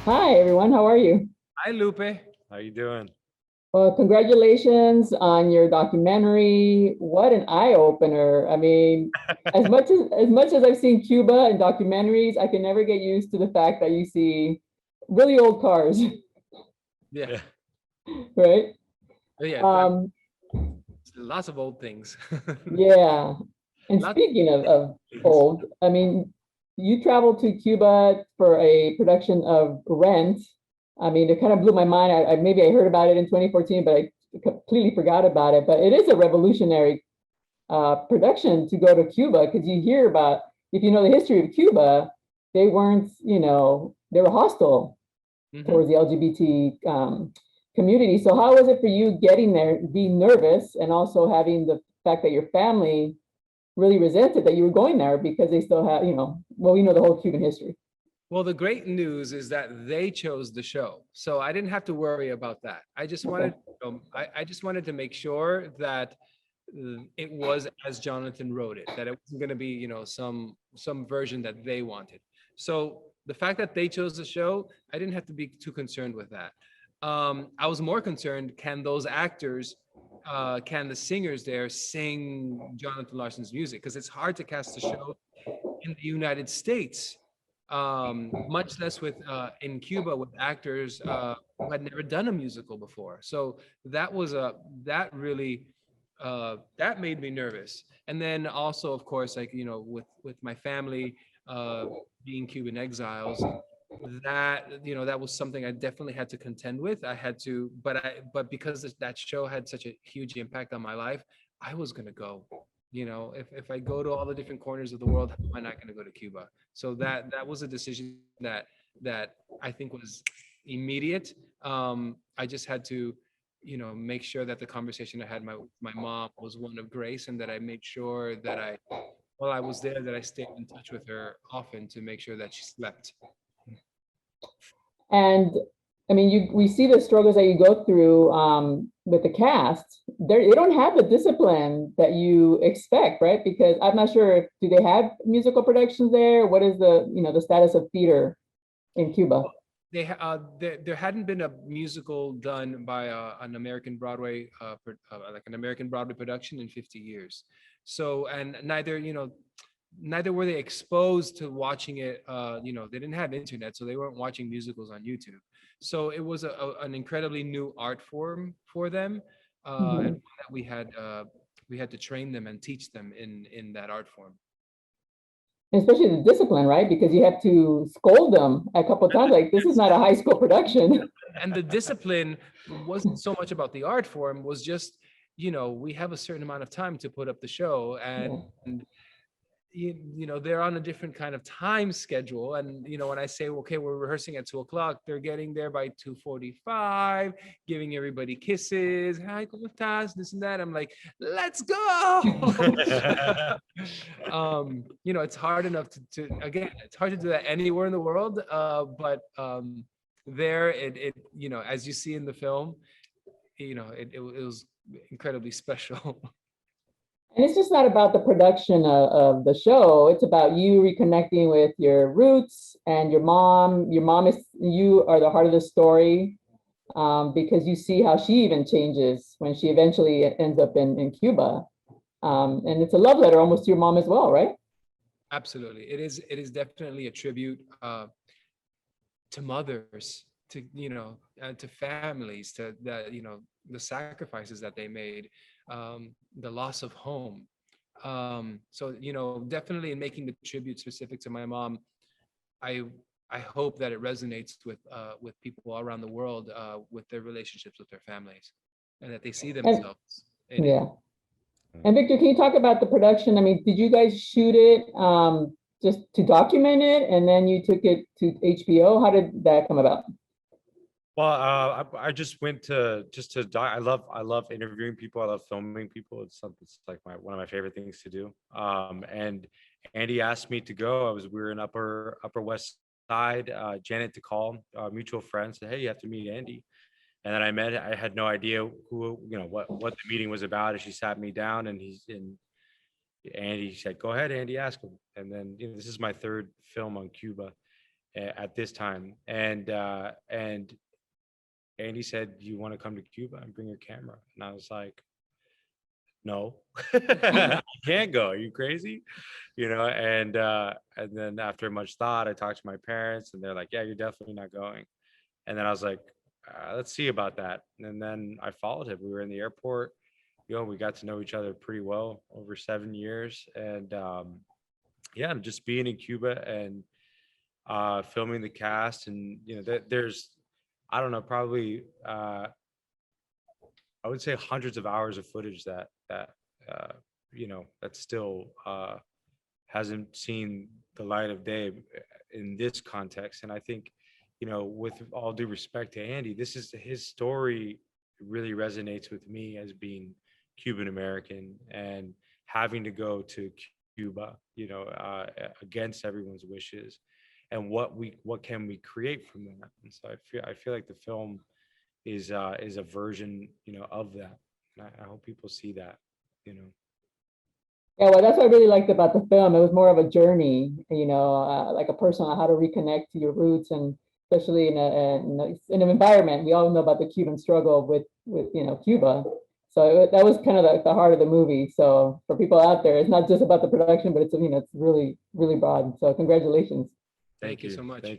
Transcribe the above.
Hi, everyone. How are you? Hi, Lupe. How you doing? Well, congratulations on your documentary. What an eye opener. I mean, as much as I've seen Cuba in documentaries, I can never get used to the fact that you see really old cars, Yeah. Yeah. right? Oh, yeah. Um, Lots of old things. yeah. And Lots speaking of of things. old, I mean, you traveled to Cuba for a production of Rent. I mean, it kind of blew my mind. Maybe I heard about it in 2014, but I completely forgot about it. But it is a revolutionary production to go to Cuba because you hear about, if you know the history of Cuba, they weren't, they were hostile Hmm. towards the LGBT community. So how was it for you getting there, being nervous, and also having the fact that your family really resented that you were going there because they still have, well, we know the whole Cuban history. Well, the great news is that they chose the show, so I didn't have to worry about that. I just Okay. wanted, I just wanted to make sure that it was as Jonathan wrote it, that it wasn't going to be, some version that they wanted. So the fact that they chose the show, I didn't have to be too concerned with that. I was more concerned: can those actors, can the singers there sing Jonathan Larson's music? Because it's hard to cast a show in the United States, much less with in Cuba with actors who had never done a musical before. So that was a that really that made me nervous. And then also, of course, like with my family uh, being Cuban exiles, that was something I definitely had to contend with. I had to, but because that show had such a huge impact on my life, I was gonna go. If I go to all the different corners of the world, how am I not going to go to Cuba? So that was a decision that I think was immediate. I just had to, make sure that the conversation I had my mom was one of grace, and that I made sure that while I was there, that I stayed in touch with her often to make sure that she slept. And I mean, we see the struggles that you go through with the cast. They don't have the discipline that you expect, right? Because I'm not sure if do they have musical productions there. What is the status of theater in Cuba? There hadn't been a musical done by an American Broadway, like an American Broadway production in 50 years. So, and neither were they exposed to watching it. They didn't have internet, so they weren't watching musicals on YouTube. So it was an incredibly new art form for them, and Mhm. one that we had to train them and teach them in that art form. Especially the discipline, right? Because you have to scold them a couple of times. Like this is not a high school production. And the discipline wasn't so much about the art form, was just, we have a certain amount of time to put up the show, Yeah. and they're on a different kind of time schedule. And when I say, okay, we're rehearsing at 2 o'clock, they're getting there by 2:45, giving everybody kisses, hi, ¿cómo estás? This and that. I'm like, let's go. It's hard enough again, it's hard to do that anywhere in the world, but there, as you see in the film, it was incredibly special. And it's just not about the production of the show. It's about you reconnecting with your roots and your mom. Your mom is, you are the heart of the story because you see how she even changes when she eventually ends up in Cuba. And it's a love letter almost to your mom as well, right? Absolutely. It is definitely a tribute to mothers, to families, to the sacrifices that they made, the loss of home. So definitely in making the tribute specific to my mom, I I hope that it resonates with people all around the world, with their relationships with their families, and that they see And themselves in it. yeah. And Victor, can you talk about the production? I mean, did you guys shoot it just to document it and then you took it to HBO? How did that come about? Well, I just went to just to I love interviewing people. I love filming people. It's something. It's like one of my favorite things to do. And Andy asked me to go. We were in Upper West Side. Janet to call mutual friend said, "Hey, you have to meet Andy." And then I had no idea what the meeting was about. And she sat me down, and Andy said, "Go ahead, Andy, ask him." And then this is my third film on Cuba, at this time. And Andy said, "Do you want to come to Cuba and bring your camera?" And I was like, "No, I can't go. Are you crazy?" And then after much thought, I talked to my parents, and they're like, "Yeah, you're definitely not going." And then I was like, "Let's see about that." And then I followed him. We were in the airport. We got to know each other pretty well over 7 years, and yeah, just being in Cuba and filming the cast, and there's, I don't know, probably I would say hundreds of hours of footage that still hasn't seen the light of day in this context. And I think, with all due respect to Andy, this is his story really resonates with me as being Cuban American and having to go to Cuba, against everyone's wishes, and what can we create from that. And so I feel like the film is a version, of that. And I hope people see that, Yeah, well, that's what I really liked about the film. It was more of a journey, like a personal, how to reconnect to your roots, and especially in an environment. We all know about the Cuban struggle with Cuba. So that was kind of the heart of the movie. So for people out there, it's not just about the production, but it's really, really broad. So congratulations. Thank you so much. Thank